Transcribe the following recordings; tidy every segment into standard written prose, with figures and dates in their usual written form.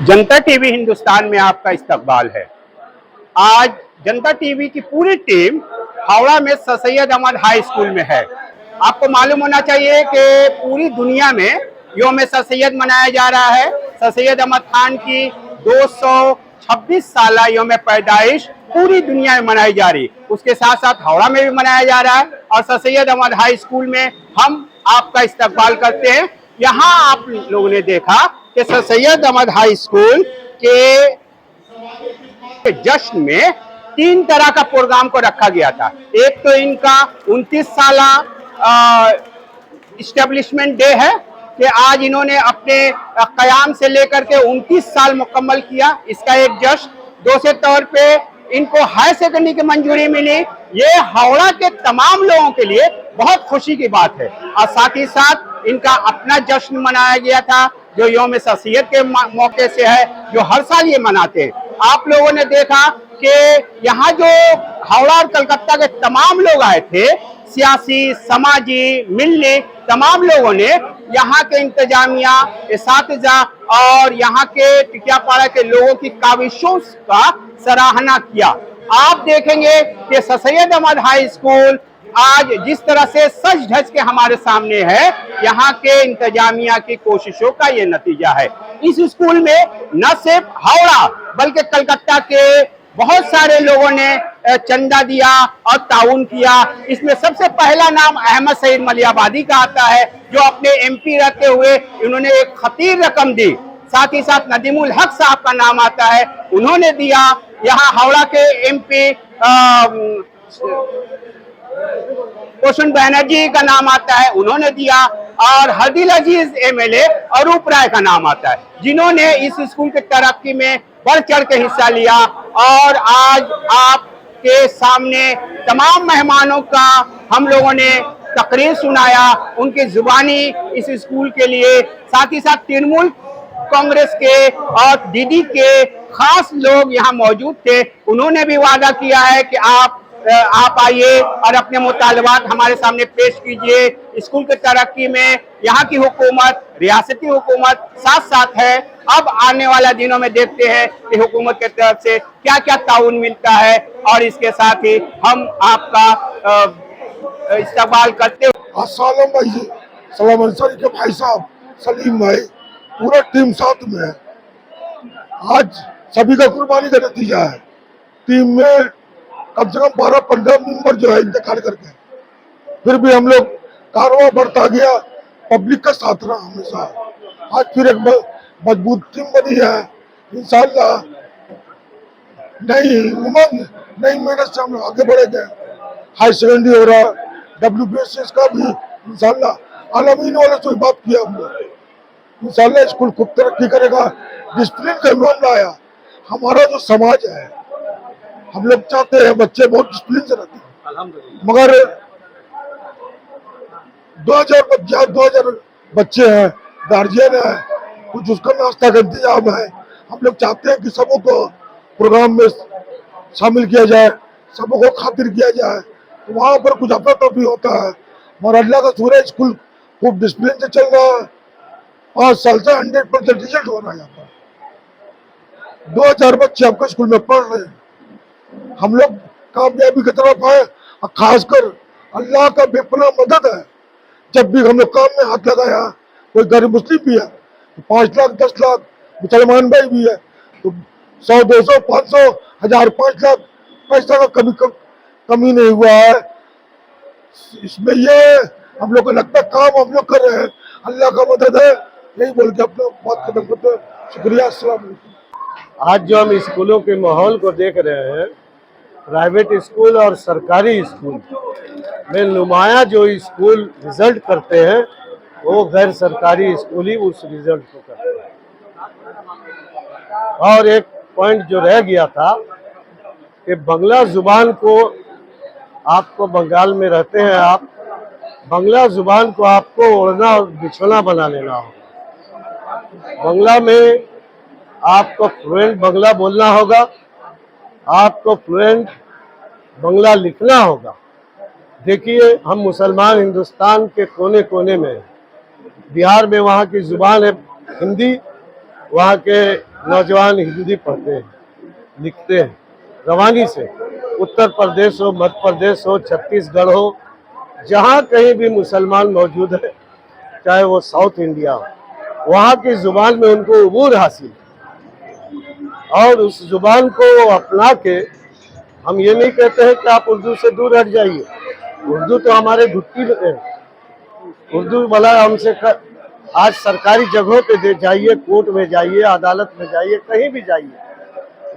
जनता TV Hindustan में आपका इस्तकबाल है। आज जनता टीवी की पूरी टीम हावड़ा में Sir Syed Ahmad high school में है। आपको मालूम होना चाहिए कि पूरी दुनिया में योम सर सैयद मनाया जा रहा है। सर सैयद अहमद खान की 226 साला योम पैदाइश पूरी दुनिया में मनाई जा रही, उसके साथ साथ हावड़ा में भी मनाया जा रहा है। और Sir Syed Ahmad high school में हम आपका इस्तकबाल करते हैं। यहाँ आप लोगों ने देखा कि Sir Syed Ahmad high school के जश्न में 3 तरह का प्रोग्राम को रखा गया था। एक तो इनका 29 साला इस्टेब्लिशमेंट डे है कि आज इन्होंने अपने कयाम से लेकर के 29 साल मुकम्मल किया, इसका एक जश्न। दूसरे तौर पे इनको हायर सेकेंडरी की मंजूरी मिली, ये हावड़ा के तमाम लोगों के लिए बहुत खुशी की बात है। और साथ ही साथ इनका अपना जश्न मनाया गया था जो योम शख्सियत के मौके से है, जो हर साल ये मनाते हैं। आप लोगों ने देखा कि यहाँ जो हावड़ा और कलकत्ता के तमाम लोग आए थे, सियासी, समाजी, मिलने तमाम लोगों ने यहाँ के इंतजामिया, इसातिज़ा और यहाँ के टिकियापाड़ा के लोगों की काविशों का सराहना किया। आप देखेंगे कि Sir Syed Ahmad high school आज जिस तरह से सज धज के हमारे सामने है, यहाँ के इंतजामिया की कोशिशों का ये नतीजा है। इस स्कूल में न सिर्फ हावड़ा बल्कि कलकत्ता के बहुत सारे लोगों ने चंदा दिया और ताउन किया। इसमें सबसे पहला नाम अहमद सईद मलियाबादी का आता है, जो अपने एमपी रहते हुए इन्होंने एक खतीर रकम दी। साथ ही साथ नदीमुल हक साहब का नाम आता है, उन्होंने दिया। यहाँ हावड़ा के एमपी पोषण बैनर्जी का नाम आता है, उन्होंने दिया। और हदील अजीज एमएलए अरूप राय का नाम आता है, जिन्होंने इस स्कूल की तरक्की में बढ़ चढ़ के हिस्सा लिया। और आज आपके सामने तमाम मेहमानों का हम लोगों ने तकरीर सुनाया, उनकी जुबानी इस स्कूल के लिए। साथ ही साथ तृणमूल कांग्रेस के और दीदी के खास लोग यहाँ मौजूद थे, उन्होंने भी वादा किया है कि आप आइए और अपने मुतालबात हमारे सामने पेश कीजिए। स्कूल की तरक्की में यहाँ की हुकूमत, रियासती हुकूमत साथ साथ है। अब आने वाला दिनों में देखते हैं कि हुकूमत की तरफ से क्या क्या ताउन मिलता है। और इसके साथ ही हम आपका इस्तकबाल करते हुए सलाम अंसारी के भाई साहब सलीम भाई, पूरा टीम साथ में है। आज सभी का कुर्बानी का नतीजा है। टीम में कम से कम 12-15 मेंबर जो है इंतकाल करके, फिर भी हम लोग कारवां बढ़ता गया, पब्लिक का साथ रहा हमेशा। आज फिर एक मजबूत टीम बनी है। इंशाल्लाह नई उमंग, नई मेहनत से हम लोग आगे बढ़ेंगे। हाई सेकेंडरी हो रहा, WBSS का भी इंशाल्लाह आलमीन वाले से बात किया हम लोग। इंशाल्लाह स्कूल खूब तरक्की करेगा। डिसिप्लिन का मामला आया, हमारा जो समाज है, हम लोग चाहते हैं बच्चे बहुत डिसिप्लिन से रहते हैं, मगर 2000 बच्चे हैं, गार्जियन है, कुछ उसका नाश्ता का इंतजाम है। हम लोग चाहते हैं कि सबों को प्रोग्राम में शामिल किया जाए, सबों को खातिर किया जाए। तो वहाँ पर कुछ अपना तफरी होता है, मगर अल्लाह का सूरज स्कूल खूब डिसिप्लिन से चल रहा है। 5 साल से 100% रिजल्ट हो रहा है। यहाँ पर 2000 बच्चे आपके स्कूल में पढ़ रहे हैं। हम लोग कामयाबी की तरफ आए, और खासकर अल्लाह का बेपनाह मदद है। जब भी हम लोग काम में हाथ लगाया, कोई गरीब मुस्लिम भी है तो 5 लाख 10 लाख, मुसलमान भाई भी है तो 100 200 500 1000 5 लाख पैसा का कमी नहीं हुआ है। इसमें ये हम लोग को लगता है काम हम लोग कर रहे हैं, अल्लाह का मदद है। यही बोल के अपना बात खत्म करते हैं। शुक्रिया, अस्सलाम वालेकुम। आज जो हम स्कूलों के माहौल को देख रहे हैं, प्राइवेट स्कूल और सरकारी स्कूल में नुमाया जो स्कूल रिजल्ट करते हैं, वो गैर सरकारी स्कूल ही उस रिजल्ट को करते हैं। और एक पॉइंट जो रह गया था कि बंगला जुबान को, आपको बंगाल में रहते हैं आप, बंगला जुबान को आपको ओढ़ना और बिछोना बना लेना होगा। बंगला में आपको फ्लुएंट बंगला बोलना होगा, आपको फ्लुएंट बंगला लिखना होगा। देखिए, हम मुसलमान हिंदुस्तान के कोने कोने में, बिहार में वहाँ की जुबान है हिंदी, वहाँ के नौजवान हिंदी पढ़ते हैं, लिखते हैं रवानी से। उत्तर प्रदेश हो, मध्य प्रदेश हो, छत्तीसगढ़ हो, जहाँ कहीं भी मुसलमान मौजूद है, चाहे वो साउथ इंडिया हो, वहाँ की जुबान में उनको उबूर हासिल है। और उस जुबान को अपना के हम ये नहीं कहते हैं कि आप उर्दू से दूर हट जाइए। उर्दू तो हमारे घुट्टी में है। उर्दू वाला हमसे आज सरकारी जगहों पे जाइए, कोर्ट में जाइए, अदालत में जाइए, कहीं भी जाइए,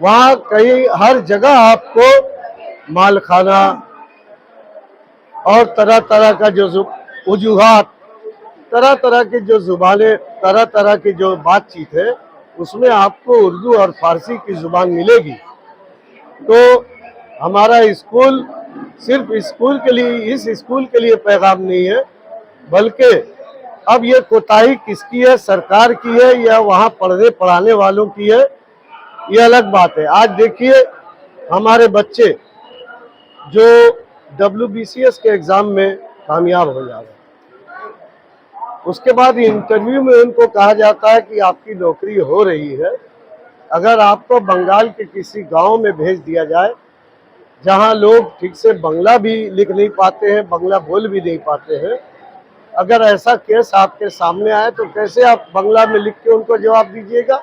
वहाँ कहीं हर जगह आपको मालखाना और तरह तरह का जो वजूहात, तरह तरह की जो जुबानें, तरह तरह की जो बातचीत है, उसमें आपको उर्दू और फारसी की जुबान मिलेगी। तो हमारा स्कूल सिर्फ स्कूल के लिए, इस स्कूल के लिए पैगाम नहीं है, बल्कि अब ये कोताही किसकी है, सरकार की है या वहाँ पढ़ने पढ़ाने वालों की है, ये अलग बात है। आज देखिए हमारे बच्चे जो WBCS के एग्जाम में कामयाब हो जा रहे हैं, उसके बाद इंटरव्यू में उनको कहा जाता है कि आपकी नौकरी हो रही है अगर आपको बंगाल के किसी गांव में भेज दिया जाए, जहां लोग ठीक से बंगला भी लिख नहीं पाते हैं, बंगला बोल भी नहीं पाते हैं। अगर ऐसा केस आपके सामने आए तो कैसे आप बंगला में लिख के उनको जवाब दीजिएगा,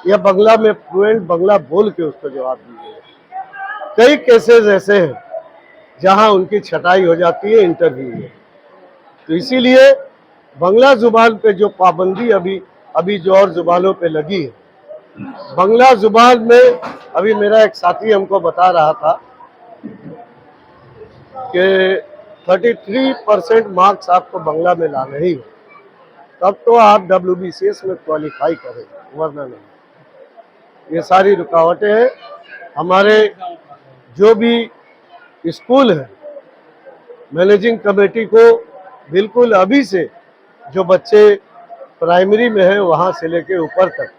या बंगला में फ्लुएंट बंगला बोल के उसको जवाब दीजिएगा। कई केसेस ऐसे हैं जहां उनकी छटाई हो जाती है इंटरव्यू में। तो इसीलिए बंगला जुबान पे जो पाबंदी अभी जो और जुबानों पे लगी है, बंगला जुबान में अभी मेरा एक साथी हमको बता रहा था कि 33% मार्क्स आपको बंगला में लाने ही हो, तब तो आप WBCS में क्वालिफाई करें, वरना नहीं। ये सारी रुकावटें हैं। हमारे जो भी स्कूल है, मैनेजिंग कमेटी को बिल्कुल अभी से जो बच्चे प्राइमरी में हैं वहाँ से लेके ऊपर तक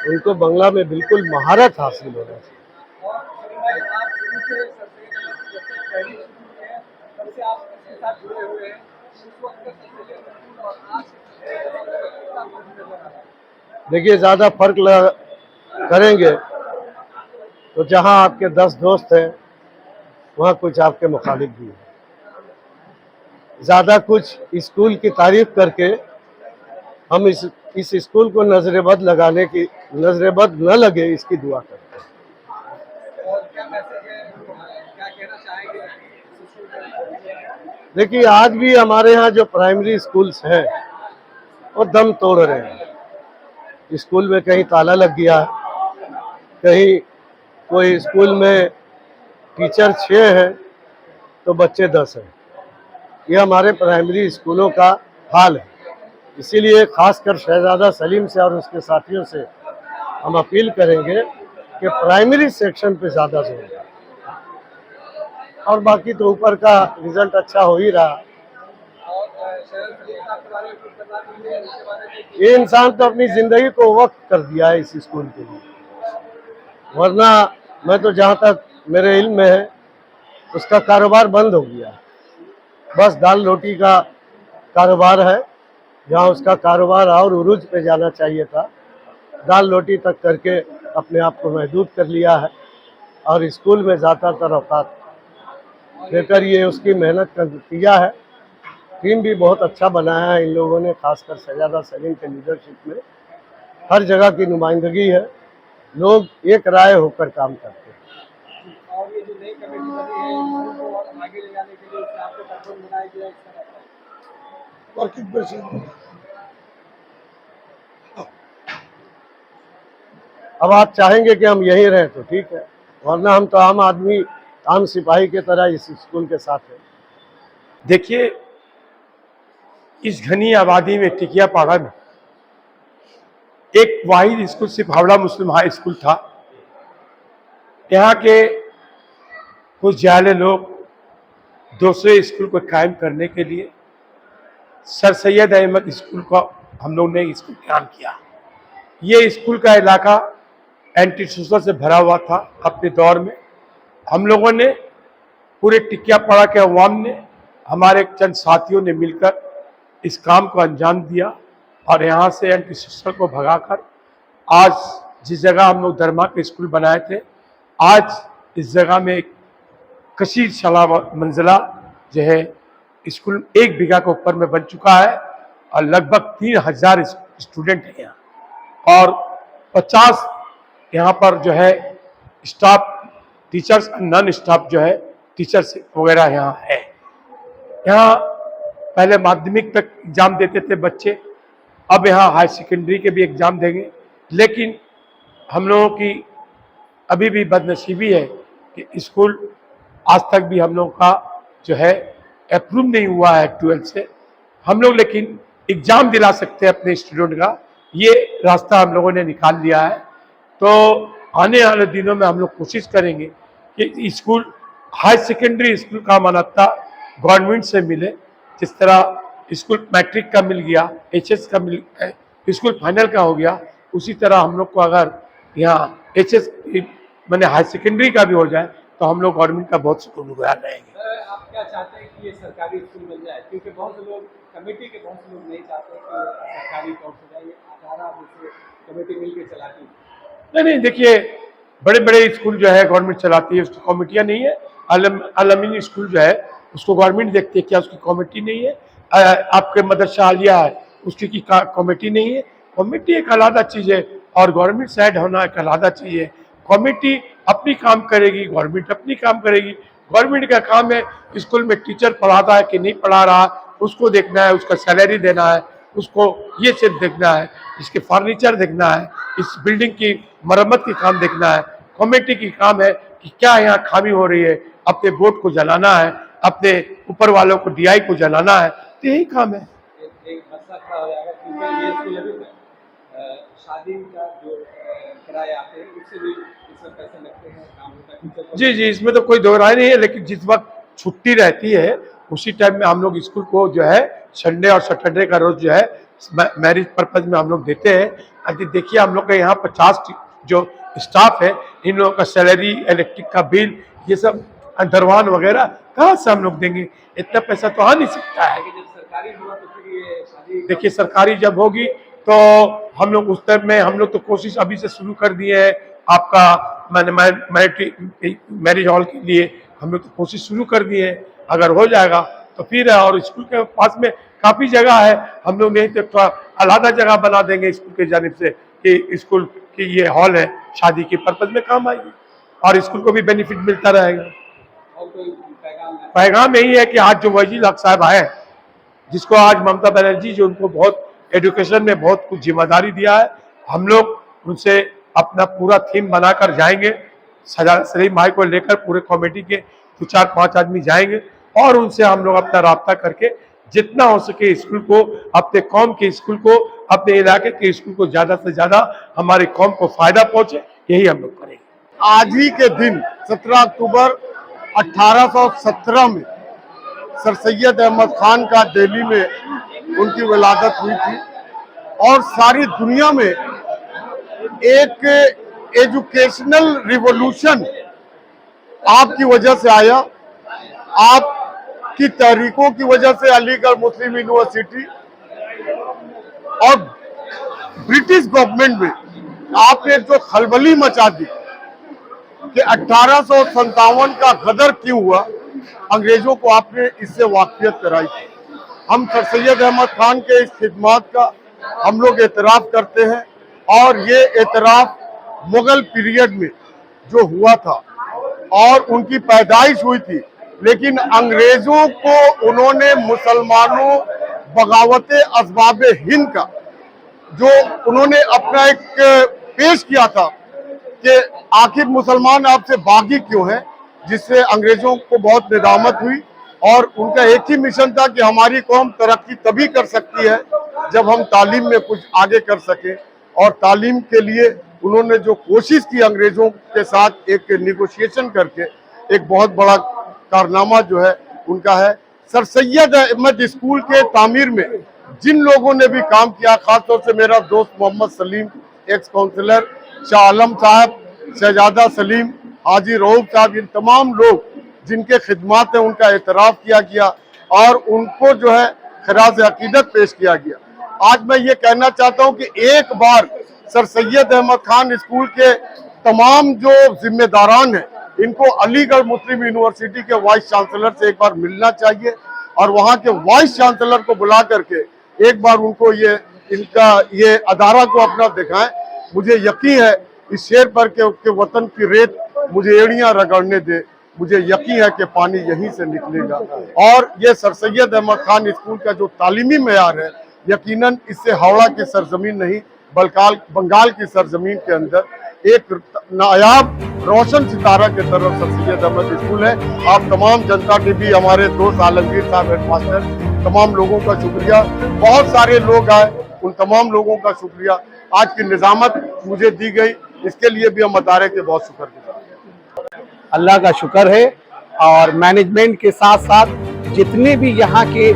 उनको बंगला में बिल्कुल महारत हासिल होना चाहिए। देखिए ज़्यादा फर्क करेंगे तो जहाँ आपके 10 दोस्त हैं वहाँ कुछ आपके मुखालिफ भी हैं। ज़्यादा कुछ स्कूल की तारीफ करके हम इस स्कूल को नजरेबद न लगे इसकी दुआ करते हैं। देखिए आज भी हमारे यहाँ जो प्राइमरी स्कूल्स हैं वो दम तोड़ रहे हैं। स्कूल में कहीं ताला लग गया, कहीं कोई स्कूल में टीचर 6 हैं तो बच्चे 10 हैं। ये हमारे प्राइमरी स्कूलों का हाल है। इसीलिए खासकर शहजादा सलीम से और उसके साथियों से हम अपील करेंगे कि प्राइमरी सेक्शन पे ज़्यादा जोर दें, और बाकी तो ऊपर का रिजल्ट अच्छा हो ही रहा। ये इंसान तो अपनी जिंदगी को वक्त कर दिया है इस स्कूल के लिए, वरना मैं तो जहाँ तक मेरे इल्म में है उसका कारोबार बंद हो गया। बस दाल रोटी का कारोबार है, जहाँ उसका कारोबार और उरूज पे जाना चाहिए था, दाल रोटी तक करके अपने आप को महदूद कर लिया है। और स्कूल में ज़्यादातर औकात देकर ये उसकी मेहनत का नतीजा है। टीम भी बहुत अच्छा बनाया है इन लोगों ने, खासकर शहजादा सलीम के लीडरशिप में हर जगह की नुमाइंदगी है, लोग एक राय होकर काम करते हैं। और ये जो नई कमेटी बनी है इसको आगे ले जाने के लिए आपको प्रपोज बनाया गया है, वर्किंग प्रेसिडेंट। अब आप चाहेंगे कि हम यहीं रहें तो ठीक है, वरना हम तो आम आदमी, आम सिपाही की तरह इस स्कूल के साथ हैं। देखिए इस घनी आबादी में टिकियापाड़ा में एक वाहिद स्कूल सिर्फ हावड़ा मुस्लिम हाई स्कूल था। यहाँ के कुछ जाले लोग दूसरे स्कूल को कायम करने के लिए सर सैयद अहमद स्कूल को हम लोग ने इसको कायम किया। ये स्कूल का इलाका एंटी सोशल से भरा हुआ था। अपने दौर में हम लोगों ने, पूरे टिकियापाड़ा के अवाम ने, हमारे चंद साथियों ने मिलकर इस काम को अंजाम दिया और यहाँ से एंटी सोशल को भगाकर आज जिस जगह हम लोग धर्मा के स्कूल बनाए थे, आज इस जगह में कशीर शला मंजिला जो है स्कूल 1 बीघा के ऊपर में बन चुका है और लगभग 3000 स्टूडेंट हैं यहाँ और 50 यहाँ पर जो है स्टाफ टीचर्स नॉन स्टाफ जो है टीचर्स वगैरह यहाँ है। यहाँ पहले माध्यमिक तक एग्जाम देते थे बच्चे, अब यहाँ हाई सेकेंडरी के भी एग्जाम देंगे। लेकिन हम लोगों की अभी भी बदनसीबी है कि स्कूल आज तक भी हम लोगों का जो है अप्रूव नहीं हुआ है 12th से। हम लोग लेकिन एग्जाम दिला सकते हैं अपने स्टूडेंट का, ये रास्ता हम लोगों ने निकाल लिया है। तो आने वाले दिनों में हम लोग कोशिश करेंगे कि स्कूल हाई सेकेंडरी स्कूल का मान्यता गवर्नमेंट से मिले, जिस तरह स्कूल मैट्रिक का मिल गया, HS का मिल स्कूल फाइनल का हो गया, उसी तरह हम लोग को अगर यहाँ HS मैंने हाई सेकेंडरी का भी हो जाए तो हम लोग गवर्नमेंट का बहुत शुक्रगुजार रहेंगे। आप क्या चाहते हैं कि ये सरकारी स्कूल बन जाए? क्योंकि बहुत से लोग कमेटी के बहुत से लोग नहीं चाहते कि सरकारी तौर से जाए, 18 जैसे कमेटी मिलकर चलाती है। नहीं, देखिए बड़े बड़े स्कूल जो है गवर्नमेंट चलाती है, उसकी कमेटियाँ नहीं है। अलमिनी स्कूल जो है उसको गवर्नमेंट देखती है, क्या उसकी कमेटी नहीं है? आपके मदरसा आलिया है, उसकी की कमेटी नहीं है? कमेटी एक अलग चीज़ है और गवर्नमेंट साइड होना एक अलग चीज़ है। कमेटी अपनी काम करेगी, गवर्नमेंट अपनी काम करेगी। गवर्नमेंट का काम है स्कूल में टीचर पढ़ाता है कि नहीं पढ़ा रहा, उसको देखना है, उसका सैलरी देना है, उसको ये सिर्फ देखना है, इसके फर्नीचर देखना है, इस बिल्डिंग की मरम्मत की काम देखना है। कमेटी की काम है कि क्या यहाँ खामी हो रही है, अपने बोर्ड को जलाना है, अपने ऊपर वालों को DI को जलाना है, तो यही काम है। एक मसला खड़ा हो जाएगा क्योंकि ये स्कूल अभी शादी का जो किराया आते हैं उससे भी इसमें पैसे लगते हैं, काम होता है। जी, इसमें तो कोई दो राय नहीं है, लेकिन जिस वक्त छुट्टी रहती है उसी टाइम में हम लोग स्कूल को जो है संडे और सैटरडे का रोज जो है मैरिज पर्पज में हम लोग देते हैं। अभी देखिए हम लोग के यहाँ 50 जो स्टाफ है, इन लोगों का सैलरी, इलेक्ट्रिक का बिल, ये सब दरवान वगैरह कहाँ से हम लोग देंगे? इतना पैसा तो आ नहीं सकता है। जब सरकारी हुआ तो फिर ये शादी देखिए सरकारी जब होगी तो हम लोग उस टाइम में हम लोग तो कोशिश अभी से शुरू कर दिए हैं। आपका मैरिज हॉल के लिए हम लोग तो कोशिश शुरू कर दिए हैं, अगर हो जाएगा तो फिर है। और स्कूल के पास में काफ़ी जगह है, हम लोग नहीं तो थोड़ा अलग जगह बना देंगे स्कूल के जानिब से कि स्कूल की ये हॉल है, शादी के पर्पज में काम आएगी और स्कूल को भी बेनिफिट मिलता रहेगा। और कोई पैगाम यही है कि आज जो वजीर हक साहब आए, जिसको आज ममता बनर्जी जो उनको बहुत एजुकेशन में बहुत कुछ जिम्मेदारी दिया है, हम लोग उनसे अपना पूरा थीम बनाकर जाएंगे। सलीम भाई को लेकर पूरे कमेटी के 2-4-5 आदमी जाएंगे और उनसे हम लोग अपना राब्ता करके जितना हो सके स्कूल को, अपने कौम के स्कूल को, अपने इलाके के स्कूल को ज़्यादा से ज़्यादा हमारी कौम को फायदा पहुंचे, यही हम लोग करेंगे। आज ही के दिन 17 अक्टूबर 1817 में सर सैयद अहमद खान का दिल्ली में उनकी विलादत हुई थी और सारी दुनिया में एक एजुकेशनल रिवॉल्यूशन आपकी वजह से आया। आपकी तहरीकों की वजह से अलीगढ़ मुस्लिम यूनिवर्सिटी और ब्रिटिश गवर्नमेंट में आपने जो खलबली मचा दी कि 1857 का गदर क्यों हुआ, अंग्रेजों को आपने इससे वाकियत कराई। हम सर सैयद अहमद खान के इस खिदमत का हम लोग एतराफ़ करते हैं और ये एतराफ़ मुगल पीरियड में जो हुआ था और उनकी पैदाइश हुई थी, लेकिन अंग्रेजों को उन्होंने मुसलमानों बगावत असबाब हिंद का जो उन्होंने अपना एक पेश किया था कि आखिर मुसलमान आपसे बागी क्यों है, जिससे अंग्रेजों को बहुत निदामत हुई और उनका एक ही मिशन था कि हमारी कौम तरक्की तभी कर सकती है जब हम तालीम में कुछ आगे कर सके। और तालीम के लिए उन्होंने जो कोशिश की अंग्रेजों के साथ एक निगोशिएशन करके, एक बहुत बड़ा कारनामा जो है उनका है। सर सैयद अहमद स्कूल के तामीर में जिन लोगों ने भी काम किया, खासतौर से मेरा दोस्त मोहम्मद सलीम, एक्स काउंसिलर, शाह आलम साहब, शहजादा सलीम, हाजी रऊफ साहब, इन तमाम लोग जिनके खिदमात है उनका एतराफ़ किया गया और उनको जो है खराज अकीदत पेश किया गया। आज मैं ये कहना चाहता हूँ कि एक बार सर सैयद अहमद खान स्कूल के तमाम जो जिम्मेदारान हैं, इनको अलीगढ़ मुस्लिम यूनिवर्सिटी के वाइस चांसलर से एक बार मिलना चाहिए और वहाँ के वाइस चांसलर को बुला करके एक बार उनको ये अदारा को अपना दिखाएं। मुझे यकीन है इस शेर पर के वतन की रेत मुझे एड़ियां रगड़ने दे, मुझे यकीन है कि पानी यहीं से निकलेगा। और ये सर सैयद अहमद खान स्कूल का जो तालीमी मेयार है, यकीनन इससे हावड़ा की सरजमीन नहीं बल्कि बंगाल की सरजमीन के अंदर एक नायाब रोशन सितारा के तरफ सर सैयद अहमद स्कूल है। आप तमाम जनता टीवी, हमारे दोस्त आलमगीर साहब हेडमास्टर, तमाम लोगों का शुक्रिया। बहुत सारे लोग आए, उन तमाम लोगों का शुक्रिया। आज की निजामत मुझे दी गई, इसके लिए भी हम अदारे के बहुत शुक्रगुजार। अल्लाह का शुक्र है। और मैनेजमेंट के साथ साथ जितने भी यहाँ के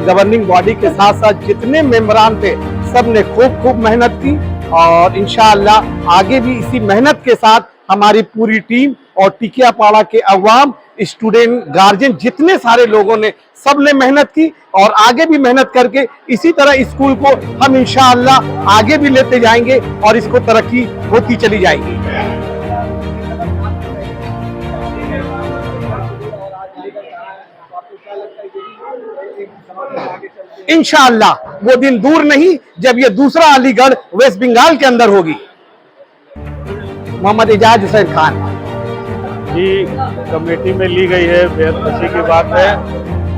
गवर्निंग बॉडी के साथ साथ जितने मेंबरान थे, सब ने खूब मेहनत की और इंशाअल्लाह आगे भी इसी मेहनत के साथ हमारी पूरी टीम और टिकियापाड़ा के अवाम, स्टूडेंट, गार्जियन, जितने सारे लोगों ने, सब ने मेहनत की और आगे भी मेहनत करके इसी तरह स्कूल को हम इंशाअल्लाह आगे भी लेते जाएंगे और इसको तरक्की होती चली जाएगी। इंशाअल्लाह वो दिन दूर नहीं जब ये दूसरा अलीगढ़ वेस्ट बंगाल के अंदर होगी। मोहम्मद एजाज हुसैन खान जी कमेटी में ली गई है, बेहद खुशी की बात है।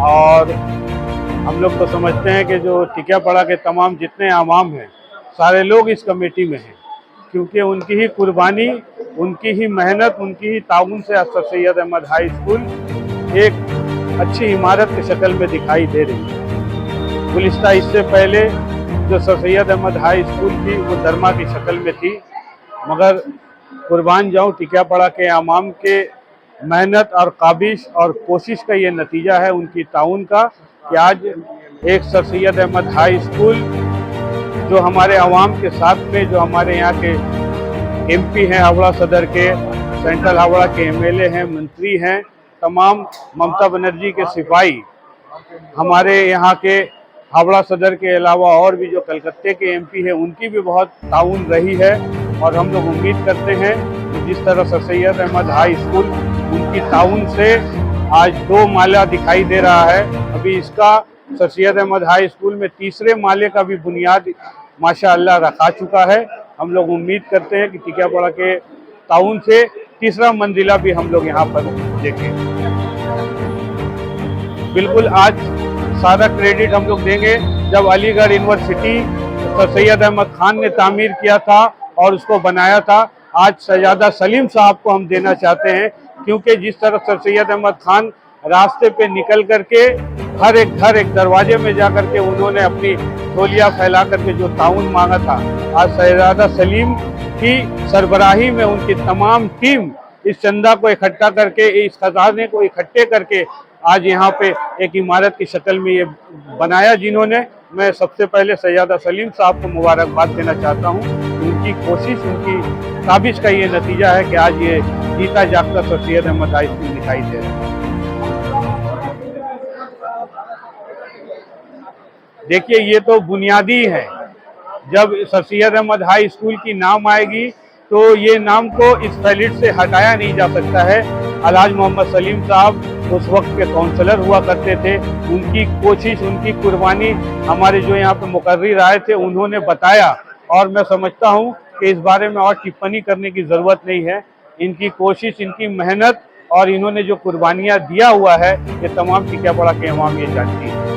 और हम लोग तो समझते हैं कि जो टिकियापाड़ा के तमाम जितने आवाम हैं, सारे लोग इस कमेटी में हैं, क्योंकि उनकी ही कुर्बानी, उनकी ही मेहनत, उनकी ही ताउन से Sir Syed Ahmad high school एक अच्छी इमारत की शक्ल में दिखाई दे रही है। गुलिस्ता इससे पहले जो Sir Syed Ahmad high school थी वो धर्मा की शक्ल में थी, मगर कुर्बान जाऊं टिकियापाड़ा के आवाम के मेहनत और काबिश और कोशिश का ये नतीजा है उनकी ताउन का कि आज एक Sir Syed Ahmad high school जो हमारे आवाम के साथ में, जो हमारे यहाँ के एमपी हैं हावड़ा सदर के, सेंट्रल हावड़ा के एमएलए हैं, मंत्री हैं, तमाम ममता बनर्जी के सिपाही, हमारे यहाँ के हावड़ा सदर के अलावा और भी जो कलकत्ते के एमपी हैं, उनकी भी बहुत ताउन रही है। और हम लोग उम्मीद करते हैं कि जिस तरह Sir Syed Ahmad high school उनकी ताउन से आज 2 माला दिखाई दे रहा है, अभी इसका Sir Syed Ahmad high school में 3रे माले का भी बुनियाद माशाअल्लाह रखा चुका है। हम लोग उम्मीद करते हैं कि टिकियापाड़ा के ताउन से 3रा मंजिला भी हम लोग यहाँ पर देखें। बिल्कुल आज सारा क्रेडिट हम लोग देंगे, जब अलीगढ़ यूनिवर्सिटी सर सैयद अहमद खान ने तामीर किया था और उसको बनाया था, आज शहजादा सलीम साहब को हम देना चाहते हैं, क्योंकि जिस तरह सर सैयद अहमद खान रास्ते पे निकल करके हर एक घर, एक दरवाजे में जा करके उन्होंने अपनी टोलियाँ फैला करके जो ताउन मांगा था, आज शहजादा सलीम की सरबराही में उनकी तमाम टीम इस चंदा को इकट्ठा करके, इस खजाने को इकट्ठे करके आज यहाँ पे एक इमारत की शक्ल में ये बनाया, जिन्होंने, मैं सबसे पहले शहजादा सलीम साहब को मुबारकबाद देना चाहता हूँ। उनकी कोशिश, उनकी काबिश का ये नतीजा है कि आज ये जीता जागता Sir Syed Ahmad high school दिखाई दे रहा है। देखिए ये तो बुनियादी है, जब Sir Syed Ahmad high school की नाम आएगी तो ये नाम को इस फैलिट से हटाया नहीं जा सकता है। अलहाज मोहम्मद सलीम साहब उस वक्त के काउंसलर हुआ करते थे, उनकी कोशिश, उनकी कुर्बानी हमारे जो यहाँ पे मुकर्रिर आए थे उन्होंने बताया, और मैं समझता हूँ कि इस बारे में और टिप्पणी करने की ज़रूरत नहीं है। इनकी कोशिश, इनकी मेहनत और इन्होंने जो कुर्बानियाँ दिया हुआ है, ये तमाम टिकियापाड़ा के अवाम ये जानती है।